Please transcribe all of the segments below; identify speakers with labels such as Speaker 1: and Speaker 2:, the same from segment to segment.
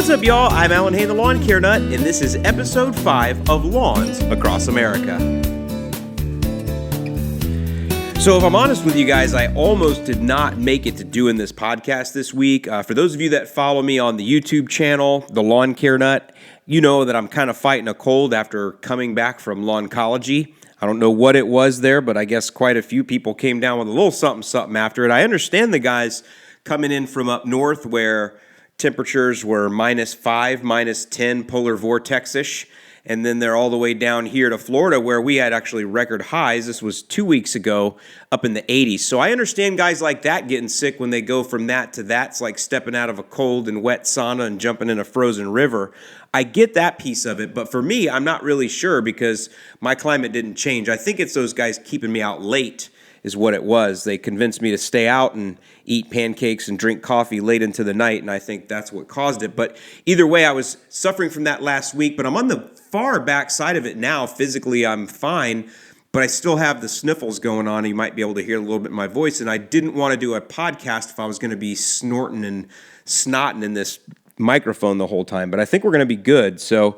Speaker 1: What's up, y'all? I'm Alan Hay, the Lawn Care Nut, and this is episode 5 of Lawns Across America. So if I'm honest with you guys, I almost did not make it to doing this podcast this week. For those of you that follow me on the YouTube channel, The Lawn Care Nut, you know that I'm kind of fighting a cold after coming back from Lawncology. I don't know what it was there, but I guess quite a few people came down with a little something after it. I understand the guys coming in from up north where temperatures were -5, -10, polar vortex-ish, and then they're all the way down here to Florida where we had actually record highs. This was 2 weeks ago, up in the 80s. So I understand guys like that getting sick when they go from that to that. It's like stepping out of a cold and wet sauna and jumping in a frozen river. I get that piece of it, but for me, I'm not really sure because my climate didn't change. I think it's those guys keeping me out late is what it was. They convinced me to stay out and eat pancakes and drink coffee late into the night, and I think that's what caused it. But either way, I was suffering from that last week, but I'm on the far back side of it now. Physically, I'm fine, but I still have the sniffles going on. You might be able to hear a little bit of my voice, and I didn't want to do a podcast if I was going to be snorting and snotting in this microphone the whole time, but I think we're going to be good. So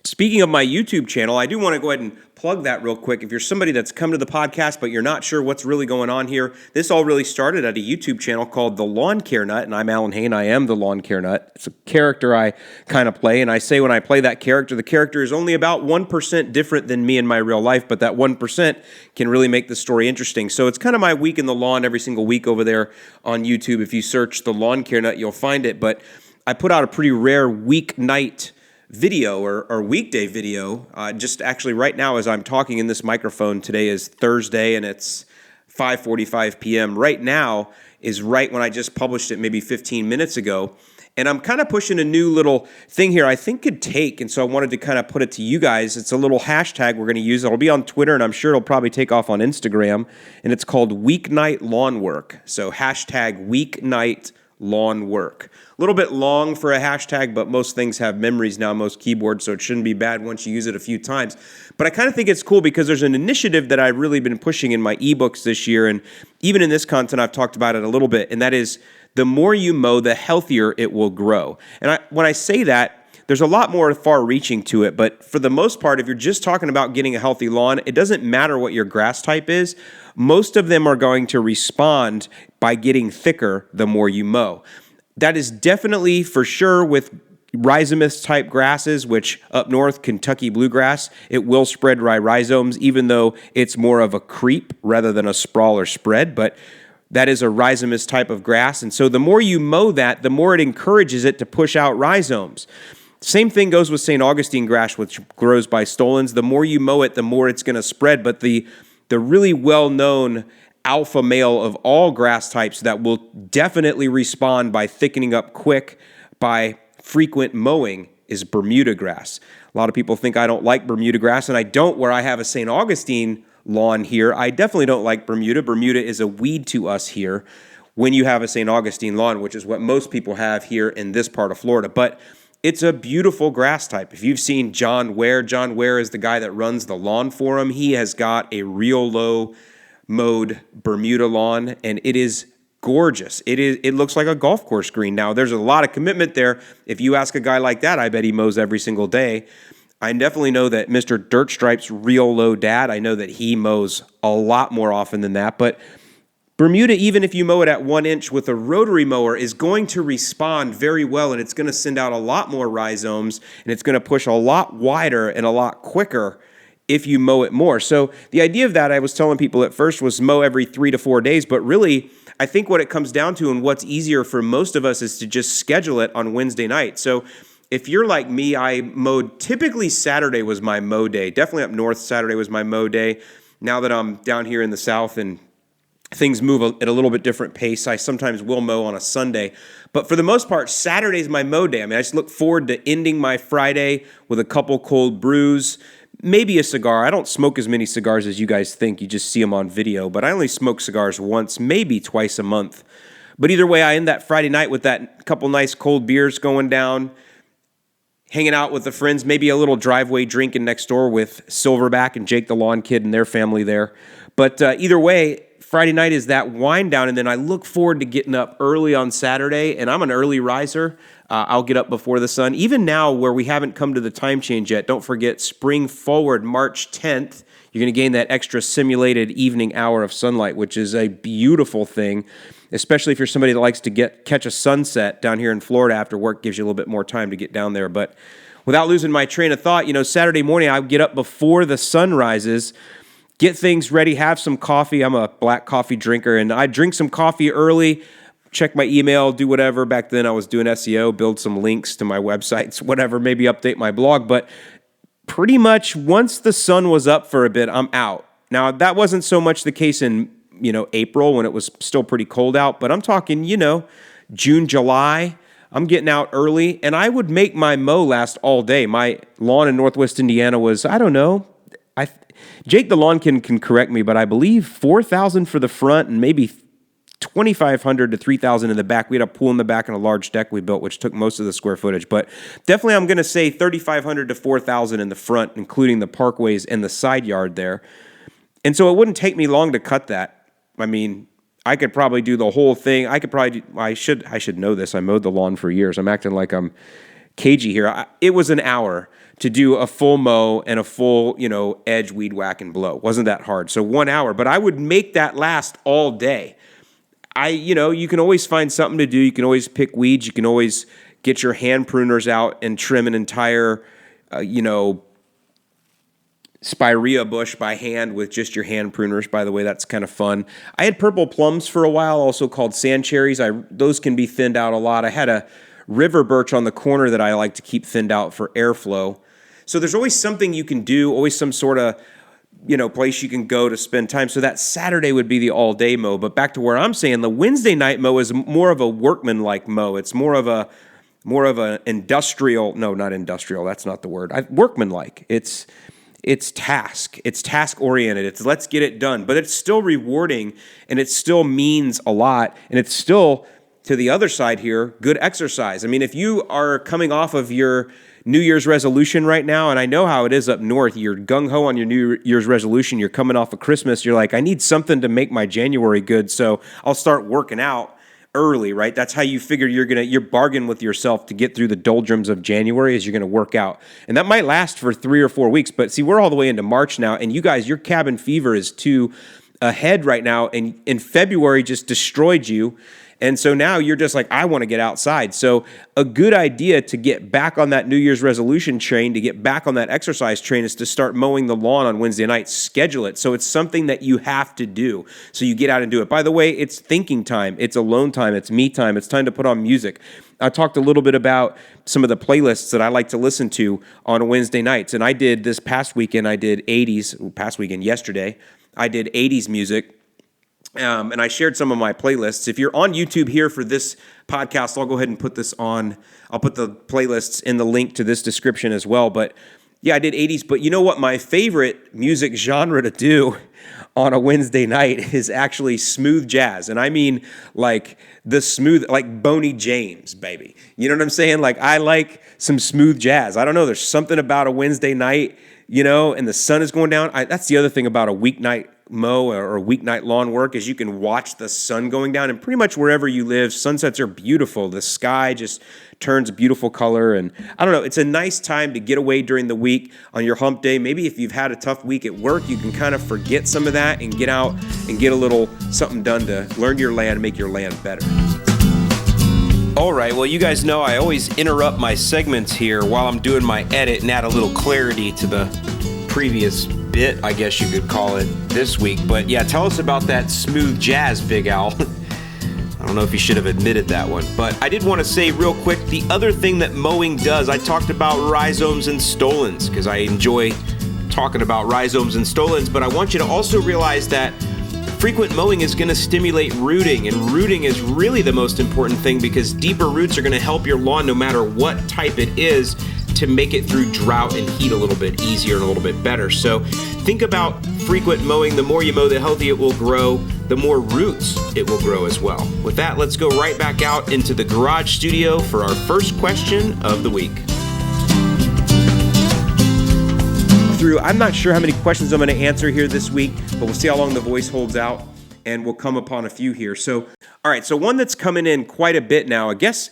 Speaker 1: speaking of my YouTube channel, I do want to go ahead and plug that real quick. If you're somebody that's come to the podcast, but you're not sure what's really going on here, this all really started at a YouTube channel called The Lawn Care Nut, and I'm Alan Hay, and I am The Lawn Care Nut. It's a character I kind of play, and I say when I play that character, the character is only about 1% different than me in my real life, but that 1% can really make the story interesting. So it's kind of my week in the lawn every single week over there on YouTube. If you search The Lawn Care Nut, you'll find it, but I put out a pretty rare weeknight video or weekday video. Just actually right now as I'm talking in this microphone, today is Thursday and it's 5:45 p.m. Right now is right when I just published it maybe 15 minutes ago. And I'm kind of pushing a new little thing here I think could take, and so I wanted to kind of put it to you guys. It's a little hashtag we're going to use. It'll be on Twitter, and I'm sure it'll probably take off on Instagram, and it's called WeekNightLawnWork. So hashtag WeekNightLawnWork. A little bit long for a hashtag, but most things have memories now, most keyboards, so it shouldn't be bad once you use it a few times. But I kind of think it's cool because there's an initiative that I've really been pushing in my ebooks this year, and even in this content I've talked about it a little bit, and that is the more you mow, the healthier it will grow. And when I say that, there's a lot more far-reaching to it, but for the most part, if you're just talking about getting a healthy lawn, it doesn't matter what your grass type is. Most of them are going to respond by getting thicker the more you mow. That is definitely for sure with rhizomous type grasses, which up north, Kentucky bluegrass, it will spread rhizomes, even though it's more of a creep rather than a sprawl or spread. But that is a rhizomous type of grass. And so the more you mow that, the more it encourages it to push out rhizomes. Same thing goes with St. Augustine grass, which grows by stolons. The more you mow it, the more it's going to spread. But the really well-known alpha male of all grass types that will definitely respond by thickening up quick by frequent mowing is Bermuda grass. A lot of people think I don't like Bermuda grass, and I don't where I have a St. Augustine lawn here. I definitely don't like Bermuda. Bermuda is a weed to us here when you have a St. Augustine lawn, which is what most people have here in this part of Florida. But it's a beautiful grass type. If you've seen John Ware is the guy that runs the lawn for him. He has got a real low mowed Bermuda lawn, and it is gorgeous. It looks like a golf course green. Now, there's a lot of commitment there. If you ask a guy like that, I bet he mows every single day. I definitely know that Mr. Dirtstripe's real low dad, I know that he mows a lot more often than that, but Bermuda, even if you mow it at 1 inch with a rotary mower, is going to respond very well, and it's going to send out a lot more rhizomes, and it's going to push a lot wider and a lot quicker if you mow it more. So the idea of that, I was telling people at first, was mow every 3 to 4 days, but really, I think what it comes down to and what's easier for most of us is to just schedule it on Wednesday night. So if you're like me, I mowed, typically Saturday was my mow day. Definitely up north, Saturday was my mow day. Now that I'm down here in the south and things move at a little bit different pace, I sometimes will mow on a Sunday. But for the most part, Saturday's my mow day. I mean, I just look forward to ending my Friday with a couple cold brews, maybe a cigar. I don't smoke as many cigars as you guys think. You just see them on video. But I only smoke cigars once, maybe twice a month. But either way, I end that Friday night with that couple nice cold beers going down, hanging out with the friends, maybe a little driveway drinking next door with Silverback and Jake the Lawn Kid and their family there. But either way, Friday night is that wind down, and then I look forward to getting up early on Saturday, and I'm an early riser. I'll get up before the sun. Even now, where we haven't come to the time change yet, don't forget, spring forward, March 10th, you're going to gain that extra simulated evening hour of sunlight, which is a beautiful thing, especially if you're somebody that likes to catch a sunset down here in Florida after work. Gives you a little bit more time to get down there. But without losing my train of thought, Saturday morning, I would get up before the sun rises, get things ready, have some coffee. I'm a black coffee drinker, and I drink some coffee early, check my email, do whatever. Back then, I was doing SEO, build some links to my websites, whatever, maybe update my blog. But pretty much once the sun was up for a bit, I'm out. Now, that wasn't so much the case in, April when it was still pretty cold out, but I'm talking, June, July, I'm getting out early, and I would make my mow last all day. My lawn in Northwest Indiana was, I don't know, Jake the lawn can correct me, but I believe 4,000 for the front and maybe 2,500 to 3,000 in the back. We had a pool in the back and a large deck we built, which took most of the square footage. But definitely I'm going to say 3,500 to 4,000 in the front, including the parkways and the side yard there. And so it wouldn't take me long to cut that. I mean, I could probably do the whole thing. I should know this. I mowed the lawn for years. I'm acting like I'm cagey here. It was an hour to do a full mow and a full, edge, weed whack, and blow. Wasn't that hard. So 1 hour, but I would make that last all day. You can always find something to do. You can always pick weeds. You can always get your hand pruners out and trim an entire, spirea bush by hand with just your hand pruners. By the way, that's kind of fun. I had purple plums for a while, also called sand cherries. Those can be thinned out a lot. I had a river birch on the corner that I like to keep thinned out for airflow. So there's always something you can do, always some sort of place you can go to spend time. So that Saturday would be the all-day mow. But back to where I'm saying, the Wednesday night mow is more of a workman-like mow. It's more of a industrial. No, not industrial. That's not the word. Workman-like. It's task. It's task-oriented. It's let's get it done. But it's still rewarding, and it still means a lot, and it's still, to the other side here, good exercise. I mean, if you are coming off of your New Year's resolution right now, and I know how it is up north, you're gung-ho on your New Year's resolution, you're coming off of Christmas, you're like, I need something to make my January good, so I'll start working out early, right? That's how you figure you're bargain with yourself to get through the doldrums of January is you're going to work out. And that might last for 3 or 4 weeks, but see, we're all the way into March now, and you guys, your cabin fever is too ahead right now, and in February just destroyed you. And so now you're just like, I want to get outside. So a good idea to get back on that New Year's resolution train, to get back on that exercise train, is to start mowing the lawn on Wednesday night. Schedule it. So it's something that you have to do. So you get out and do it. By the way, it's thinking time. It's alone time. It's me time. It's time to put on music. I talked a little bit about some of the playlists that I like to listen to on Wednesday nights. And I did this past weekend, yesterday, I did 80s music. And I shared some of my playlists. If you're on YouTube here for this podcast, I'll go ahead and put this on. I'll put the playlists in the link to this description as well. But yeah, I did 80s. But you know what? My favorite music genre to do on a Wednesday night is actually smooth jazz. And I mean like the smooth, like Boney James, baby. You know what I'm saying? Like I like some smooth jazz. I don't know. There's something about a Wednesday night, and the sun is going down. That's the other thing about a weeknight mow or weeknight lawn work is you can watch the sun going down, and pretty much wherever you live, sunsets are beautiful. The sky just turns a beautiful color, and I don't know, it's a nice time to get away during the week on your hump day. Maybe if you've had a tough week at work, you can kind of forget some of that and get out and get a little something done to learn your land, make your land better. All right, well, you guys know I always interrupt my segments here while I'm doing my edit and add a little clarity to the previous bit, I guess you could call it, this week. But yeah, tell us about that smooth jazz, Big Al. I don't know if you should have admitted that one. But I did want to say real quick, the other thing that mowing does, I talked about rhizomes and stolons because I enjoy talking about rhizomes and stolons, but I want you to also realize that frequent mowing is going to stimulate rooting, and rooting is really the most important thing because deeper roots are going to help your lawn no matter what type it is to make it through drought and heat a little bit easier and a little bit better. So think about frequent mowing. The more you mow, the healthier it will grow, the more roots it will grow as well. With that, let's go right back out into the garage studio for our first question of the week. I'm not sure how many questions I'm going to answer here this week, but we'll see how long the voice holds out. and we'll come upon a few here. So, all right, so one that's coming in quite a bit now. I guess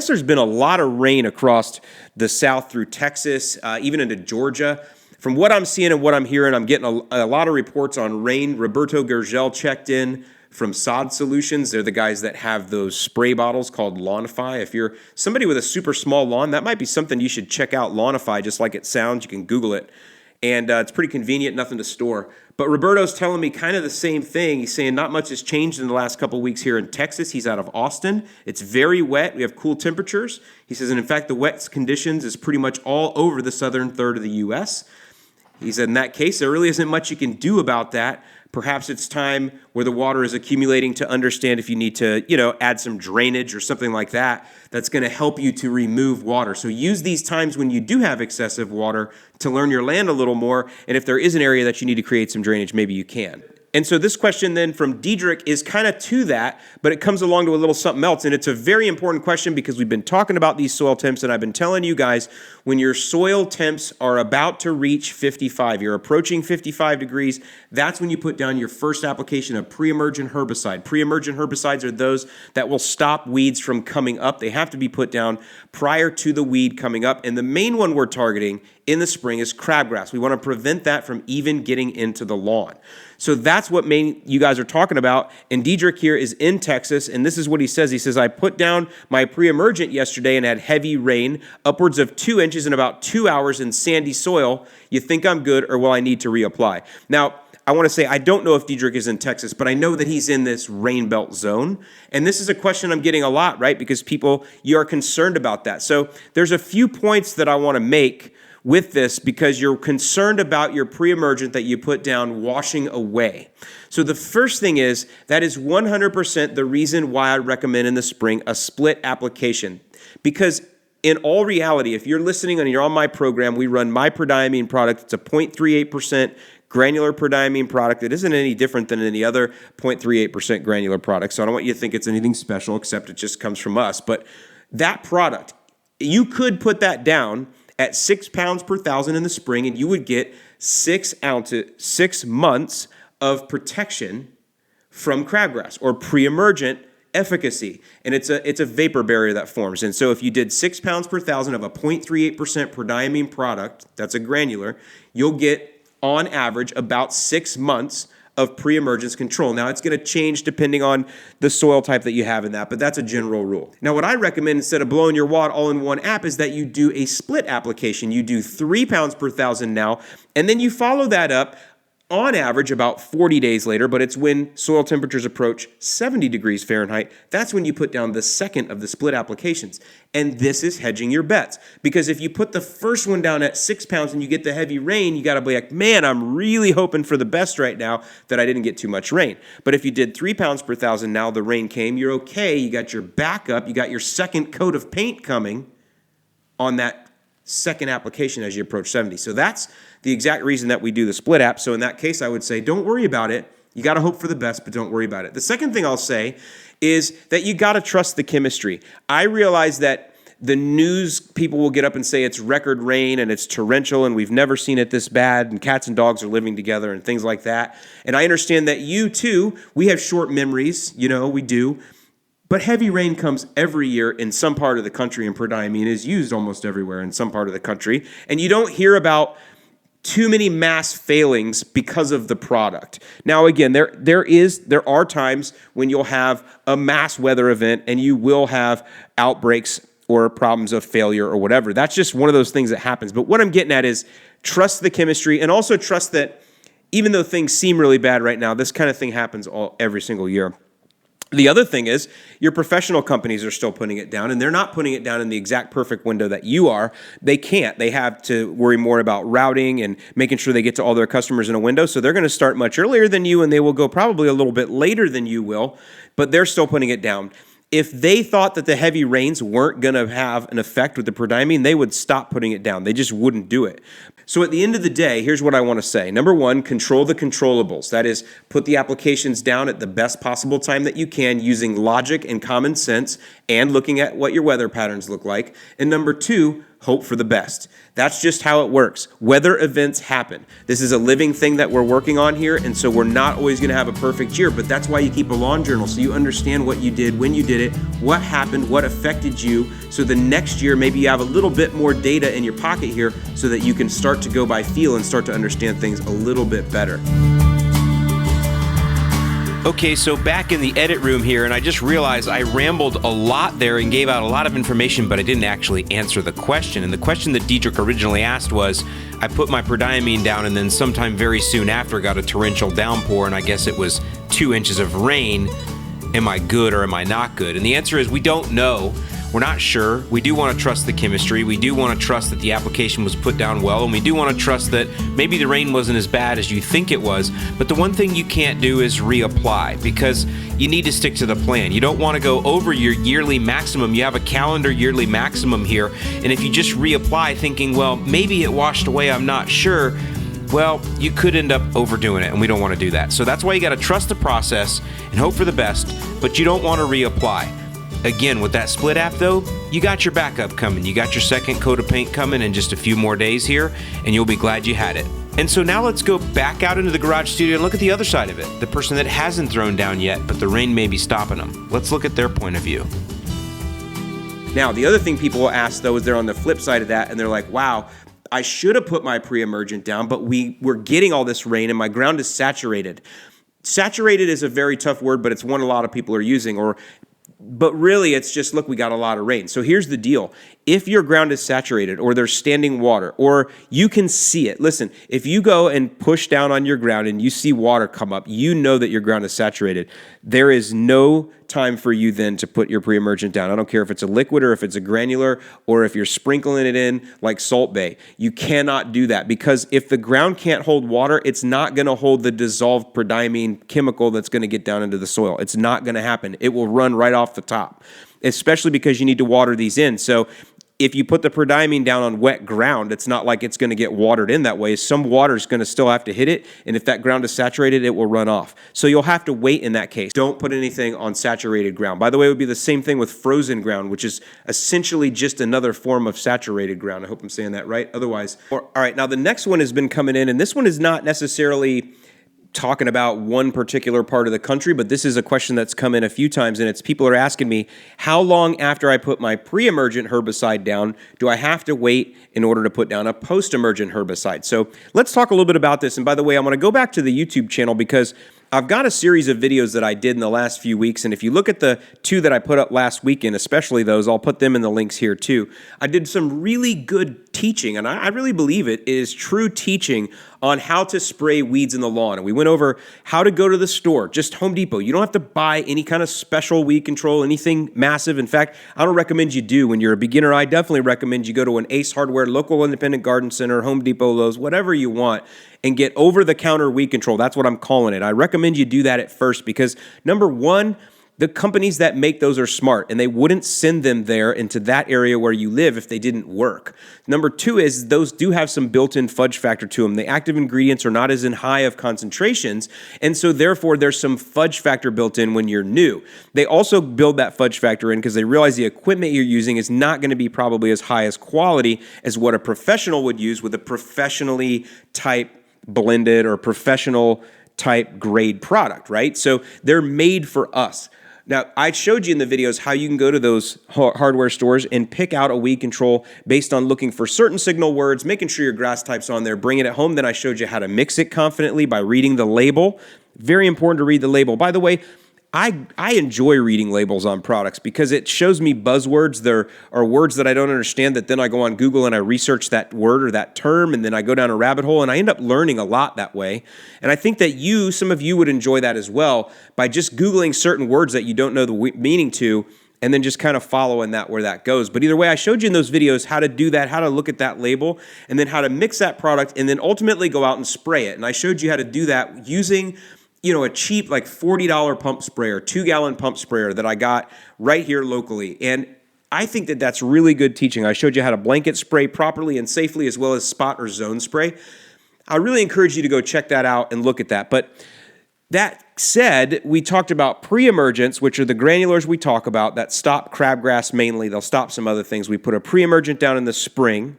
Speaker 1: there's been a lot of rain across the south through Texas, even into Georgia. From what I'm seeing and what I'm hearing, I'm getting a lot of reports on rain. Roberto Gergel checked in from Sod Solutions. They're the guys that have those spray bottles called Lawnify. If you're somebody with a super small lawn, that might be something you should check out. Lawnify, just like it sounds. You can Google it. And it's pretty convenient, nothing to store. But Roberto's telling me kind of the same thing. He's saying not much has changed in the last couple of weeks here in Texas. He's out of Austin. It's very wet. We have cool temperatures. He says, and in fact, the wet conditions is pretty much all over the southern third of the U.S. He said, in that case, there really isn't much you can do about that. Perhaps it's time where the water is accumulating to understand if you need to, add some drainage or something like that that's going to help you to remove water. So use these times when you do have excessive water to learn your land a little more. And if there is an area that you need to create some drainage, maybe you can. And so this question then from Diedrich is kind of to that, but it comes along to a little something else. And it's a very important question because we've been talking about these soil temps, and I've been telling you guys, when your soil temps are about to reach 55, you're approaching 55 degrees, that's when you put down your first application of pre-emergent herbicide. Pre-emergent herbicides are those that will stop weeds from coming up. They have to be put down prior to the weed coming up. And the main one we're targeting in the spring is crabgrass. We want to prevent that from even getting into the lawn. So that's what you guys are talking about. And Diedrich here is in Texas, and this is what he says. He says, I put down my pre-emergent yesterday and had heavy rain, upwards of 2 inches in about 2 hours in sandy soil. You think I'm good, or will I need to reapply? Now, I want to say, I don't know if Diedrich is in Texas, but I know that he's in this rain belt zone. And this is a question I'm getting a lot, right? Because you are concerned about that. So there's a few points that I want to make with this because you're concerned about your pre-emergent that you put down washing away. So the first thing is, that is 100% the reason why I recommend in the spring a split application. Because in all reality, if you're listening and you're on my program, we run my prodiamine product. It's a 0.38% granular prodiamine product. It isn't any different than any other 0.38% granular product. So I don't want you to think it's anything special, except it just comes from us. But that product, you could put that down at 6 pounds per thousand in the spring, and you would get 6 months of protection from crabgrass or pre-emergent efficacy. And it's a vapor barrier that forms. And so if you did 6 pounds per thousand of a 0.38% prodiamine product, that's a granular, you'll get on average about 6 months of pre-emergence control. Now, it's going to change depending on the soil type that you have in that, but that's a general rule. Now, what I recommend instead of blowing your wad all in one app is that you do a split application. You do 3 pounds per thousand now, and then you follow that up on average about 40 days later, but it's when soil temperatures approach 70 degrees Fahrenheit. That's when you put down the second of the split applications. And this is hedging your bets. Because if you put the first one down at 6 pounds and you get the heavy rain, you got to be like, man, I'm really hoping for the best right now that I didn't get too much rain. But if you did 3 pounds per thousand, now the rain came, you're okay. You got your backup. You got your second coat of paint coming on that second application as you approach 70. So that's the exact reason that we do the split app. So in that case, I would say, don't worry about it. You got to hope for the best, but don't worry about it. The second thing I'll say is that you got to trust the chemistry. I realize that the news people will get up and say it's record rain and it's torrential and we've never seen it this bad and cats and dogs are living together and things like that. And I understand that you too, we have short memories, we do. But heavy rain comes every year in some part of the country, and prodiamine is used almost everywhere in some part of the country. And you don't hear about too many mass failings because of the product. Now, again, there are times when you'll have a mass weather event and you will have outbreaks or problems of failure or whatever. That's just one of those things that happens. But what I'm getting at is trust the chemistry, and also trust that even though things seem really bad right now, this kind of thing happens every single year. The other thing is your professional companies are still putting it down, and they're not putting it down in the exact perfect window that you are. They can't. They have to worry more about routing and making sure they get to all their customers in a window. So they're going to start much earlier than you, and they will go probably a little bit later than you will, but they're still putting it down. If they thought that the heavy rains weren't going to have an effect with the prodiamine, they would stop putting it down. They just wouldn't do it. So at the end of the day, here's what I want to say. Number one, control the controllables. That is, put the applications down at the best possible time that you can using logic and common sense and looking at what your weather patterns look like. And number two, hope for the best. That's just how it works. Weather events happen. This is a living thing that we're working on here, and so we're not always going to have a perfect year, but that's why you keep a lawn journal, so you understand what you did, when you did it, what happened, what affected you, so the next year maybe you have a little bit more data in your pocket here so that you can start to go by feel and start to understand things a little bit better.
Speaker 2: Okay, so back in the edit room here, and I just realized I rambled a lot there and gave out a lot of information, but I didn't actually answer the question. And the question that Diedrich originally asked was, I put my prodiamine down and then sometime very soon after got a torrential downpour, and I guess it was 2 inches of rain. Am I good or am I not good? And the answer is we don't know. We're not sure. We do want to trust the chemistry. We do want to trust that the application was put down well, and we do want to trust that maybe the rain wasn't as bad as you think it was. But the one thing you can't do is reapply, because you need to stick to the plan. You don't want to go over your yearly maximum. You have a calendar yearly maximum here, and if you just reapply thinking, well, maybe it washed away, I'm not sure, well, you could end up overdoing it, and we don't want to do that. So that's why you got to trust the process and hope for the best, but you don't want to reapply. Again, with that split app though, you got your backup coming. You got your second coat of paint coming in just a few more days here, and you'll be glad you had it. And so now let's go back out into the garage studio and look at the other side of it. The person that hasn't thrown down yet, but the rain may be stopping them. Let's look at their point of view.
Speaker 1: Now, the other thing people will ask though is they're on the flip side of that, and they're like, wow, I should have put my pre-emergent down, but we're getting all this rain and my ground is saturated. Saturated is a very tough word, but it's one a lot of people are using, but really, it's just, look, we got a lot of rain. So here's the deal. If your ground is saturated or there's standing water or you can see it, listen, if you go and push down on your ground and you see water come up, you know that your ground is saturated. There is no time for you then to put your pre-emergent down. I don't care if it's a liquid or if it's a granular or if you're sprinkling it in like Salt Bay. You cannot do that, because if the ground can't hold water, it's not going to hold the dissolved prodiamine chemical that's going to get down into the soil. It's not going to happen. It will run right off the top, especially because you need to water these in. So if you put the prodiamine down on wet ground, it's not like it's going to get watered in that way. Some water is going to still have to hit it, and if that ground is saturated, it will run off. So you'll have to wait in that case. Don't put anything on saturated ground. By the way, it would be the same thing with frozen ground, which is essentially just another form of saturated ground. I hope I'm saying that right. Otherwise, all right, now the next one has been coming in, and this one is not necessarily talking about one particular part of the country, but this is a question that's come in a few times, and it's people are asking me, how long after I put my pre-emergent herbicide down do I have to wait in order to put down a post-emergent herbicide? So let's talk a little bit about this. And by the way, I'm going to go back to the YouTube channel because I've got a series of videos that I did in the last few weeks, and if you look at the 2 that I put up last weekend, especially those, I'll put them in the links here too. I did some really good teaching, and I really believe it is true teaching on how to spray weeds in the lawn. And we went over how to go to the store, just Home Depot. You don't have to buy any kind of special weed control, anything massive. In fact, I don't recommend you do. When you're a beginner, I definitely recommend you go to an Ace Hardware, local independent garden center, Home Depot, Lowe's, whatever you want, and get over-the-counter weed control. That's what I'm calling it. I recommend you do that at first because, number one, the companies that make those are smart, and they wouldn't send them there into that area where you live if they didn't work. Number two is those do have some built-in fudge factor to them. The active ingredients are not as in high of concentrations, and so therefore there's some fudge factor built in when you're new. They also build that fudge factor in because they realize the equipment you're using is not going to be probably as high as quality as what a professional would use with a professionally type blended or professional type grade product, right? So they're made for us. Now, I showed you in the videos how you can go to those hardware stores and pick out a weed control based on looking for certain signal words, making sure your grass type's on there, bringing it home. Then I showed you how to mix it confidently by reading the label. Very important to read the label. By the way, I enjoy reading labels on products because it shows me buzzwords. There are words that I don't understand that then I go on Google and I research that word or that term, and then I go down a rabbit hole and I end up learning a lot that way. And I think that some of you would enjoy that as well by just Googling certain words that you don't know the meaning to and then just kind of following that where that goes. But either way, I showed you in those videos how to do that, how to look at that label, and then how to mix that product and then ultimately go out and spray it. And I showed you how to do that using a cheap like $40 pump sprayer, 2-gallon pump sprayer that I got right here locally. And I think that that's really good teaching. I showed you how to blanket spray properly and safely as well as spot or zone spray. I really encourage you to go check that out and look at that. But That said, we talked about pre-emergents, which are the granulars we talk about that stop crabgrass mainly. They'll stop some other things. We put a pre-emergent down in the spring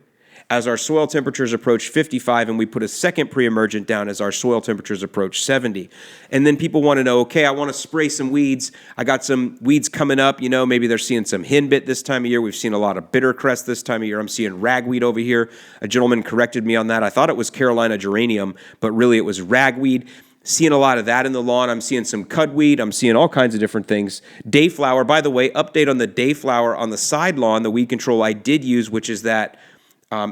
Speaker 1: as our soil temperatures approach 55, and we put a second pre-emergent down as our soil temperatures approach 70. And then people want to know, okay, I want to spray some weeds. I got some weeds coming up. Maybe they're seeing some henbit this time of year. We've seen a lot of bittercrest this time of year. I'm seeing ragweed over here. A gentleman corrected me on that. I thought it was Carolina geranium, but really it was ragweed. Seeing a lot of that in the lawn. I'm seeing some cudweed. I'm seeing all kinds of different things. Dayflower, by the way, update on the dayflower on the side lawn, the weed control I did use, which is that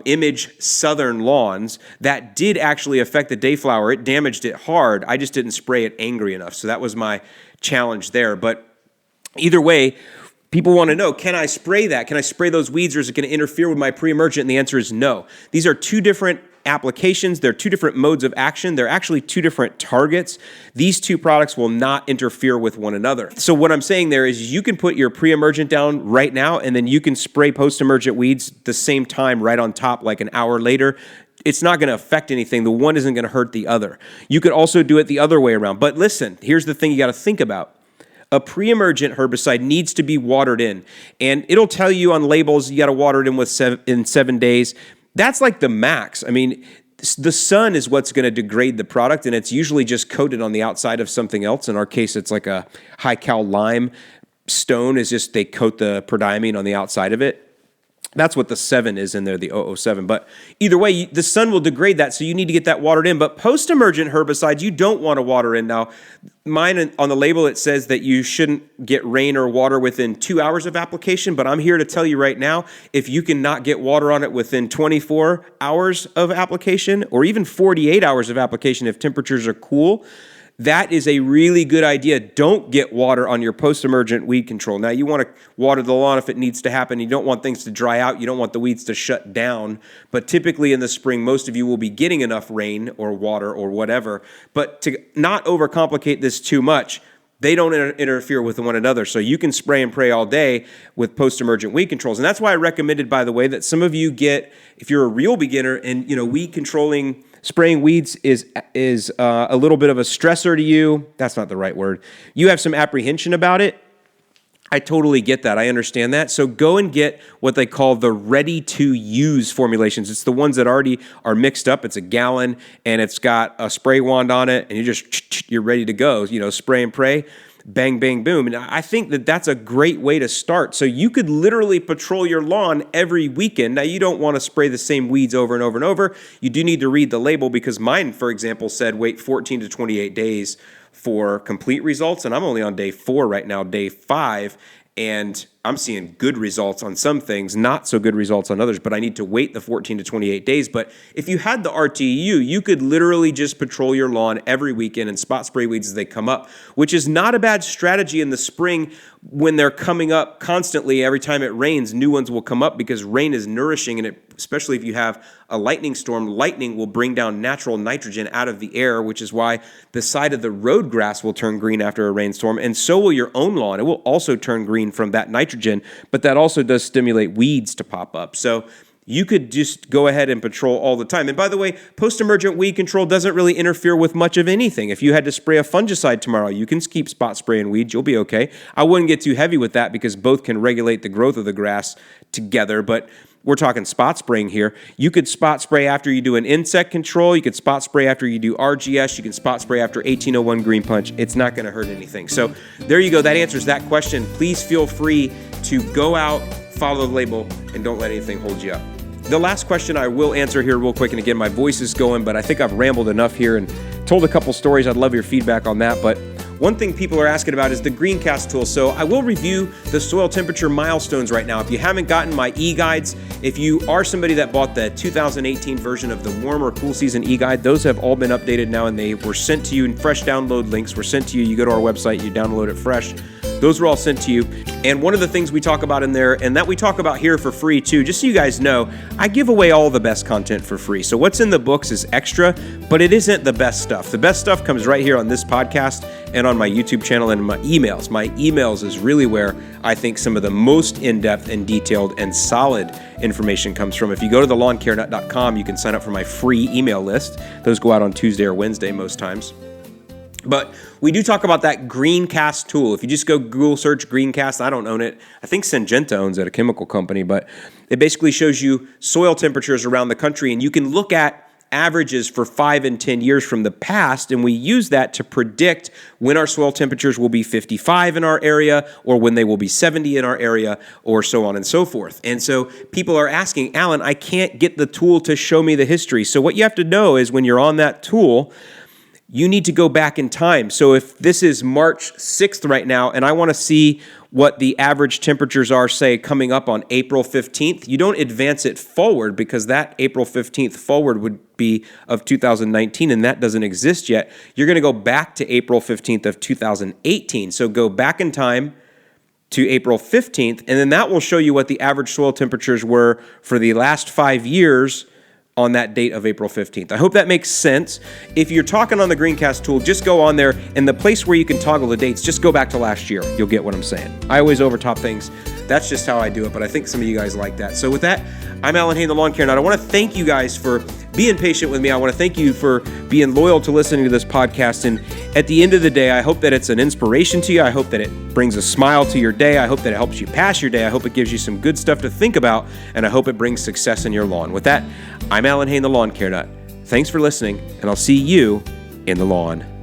Speaker 1: Image Southern Lawns. That did actually affect the dayflower. It damaged it hard. I just didn't spray it angry enough. So that was my challenge there. But either way, people want to know, can I spray that? Can I spray those weeds, or is it going to interfere with my pre-emergent? And the answer is no. These are two different applications. They're two different modes of action. They're actually two different targets. These two products will not interfere with one another. So what I'm saying there is you can put your pre-emergent down right now, and then you can spray post-emergent weeds the same time right on top, like an hour later. It's not going to affect anything. The one isn't going to hurt the other. You could also do it the other way around. But listen, here's the thing you got to think about. A pre-emergent herbicide needs to be watered in, and it'll tell you on labels you got to water it in in 7 days. That's like the max. I mean, the sun is what's going to degrade the product, and it's usually just coated on the outside of something else. In our case, it's like a high-cal lime stone. Is just they coat the prodiamine on the outside of it. That's what the 7 is in there, the 007. But either way, the sun will degrade that, so you need to get that watered in. But post-emergent herbicides, you don't want to water in. Now, mine on the label, it says that you shouldn't get rain or water within 2 hours of application. But I'm here to tell you right now, if you cannot get water on it within 24 hours of application, or even 48 hours of application if temperatures are cool, that is a really good idea. Don't get water on your post-emergent weed control. Now, you want to water the lawn if it needs to happen. You don't want things to dry out. You don't want the weeds to shut down. But typically in the spring, most of you will be getting enough rain or water or whatever. But to not overcomplicate this too much, they don't interfere with one another. So you can spray and pray all day with post-emergent weed controls. And that's why I recommended, by the way, that some of you get, if you're a real beginner and weed controlling, spraying weeds is a little bit of a stressor to you. That's not the right word. You have some apprehension about it. I totally get that. I understand that. So go and get what they call the ready-to-use formulations. It's the ones that already are mixed up. It's a gallon, and it's got a spray wand on it, and you're ready to go. Spray and pray. Bang, bang, boom. And I think that that's a great way to start. So you could literally patrol your lawn every weekend. Now, you don't want to spray the same weeds over and over and over. You do need to read the label, because mine, for example, said wait 14 to 28 days for complete results. And I'm only on day 4 right now, day 5. And I'm seeing good results on some things, not so good results on others, but I need to wait the 14 to 28 days. But if you had the RTU, you could literally just patrol your lawn every weekend and spot spray weeds as they come up, which is not a bad strategy in the spring when they're coming up constantly. Every time it rains, new ones will come up because rain is nourishing, and especially if you have a lightning storm, lightning will bring down natural nitrogen out of the air, which is why the side of the road grass will turn green after a rainstorm, and so will your own lawn. It will also turn green from that nitrogen, but that also does stimulate weeds to pop up. So you could just go ahead and patrol all the time. And by the way, post-emergent weed control doesn't really interfere with much of anything. If you had to spray a fungicide tomorrow, you can keep spot spraying weeds. You'll be okay. I wouldn't get too heavy with that because both can regulate the growth of the grass together, but we're talking spot spraying here. You could spot spray after you do an insect control. You could spot spray after you do RGS. You can spot spray after 1801 Green Punch. It's not going to hurt anything. So there you go. That answers that question. Please feel free to go out, follow the label, and don't let anything hold you up. The last question I will answer here real quick, and again, my voice is going, but I think I've rambled enough here and told a couple stories. I'd love your feedback on that, but one thing people are asking about is the Greencast tool. So I will review the soil temperature milestones right now. If you haven't gotten my e-guides, if you are somebody that bought the 2018 version of the warm or cool season e-guide, those have all been updated now, and they were sent to you, and fresh download links were sent to you. You go to our website, you download it fresh. Those were all sent to you. And one of the things we talk about in there, and that we talk about here for free too, just so you guys know, I give away all the best content for free. So what's in the books is extra, but it isn't the best stuff. The best stuff comes right here on this podcast and on my YouTube channel and my emails. My emails is really where I think some of the most in-depth and detailed and solid information comes from. If you go to thelawncarenut.com, you can sign up for my free email list. Those go out on Tuesday or Wednesday most times. But we do talk about that Greencast tool. If you just go Google search Greencast, I don't own it. I think Syngenta owns it, a chemical company, but it basically shows you soil temperatures around the country, and you can look at averages for 5 and 10 years from the past, and we use that to predict when our soil temperatures will be 55 in our area, or when they will be 70 in our area, or so on and so forth. And so people are asking, Alan, I can't get the tool to show me the history. So what you have to know is when you're on that tool, you need to go back in time. So if this is March 6th right now, and I want to see what the average temperatures are, say, coming up on April 15th, you don't advance it forward, because that April 15th forward would be of 2019, and that doesn't exist yet. You're going to go back to April 15th of 2018. So go back in time to April 15th, and then that will show you what the average soil temperatures were for the last 5 years on that date of April 15th. I hope that makes sense. If you're talking on the Greencast tool, just go on there, and the place where you can toggle the dates, just go back to last year. You'll get what I'm saying. I always overtop things. That's just how I do it, but I think some of you guys like that. So with that, I'm Alan Hayne, the Lawn Care Nut. I want to thank you guys for being patient with me. I want to thank you for being loyal to listening to this podcast. And at the end of the day, I hope that it's an inspiration to you. I hope that it brings a smile to your day. I hope that it helps you pass your day. I hope it gives you some good stuff to think about, and I hope it brings success in your lawn. With that, I'm Alan Hayne, the Lawn Care Nut. Thanks for listening, and I'll see you in the lawn.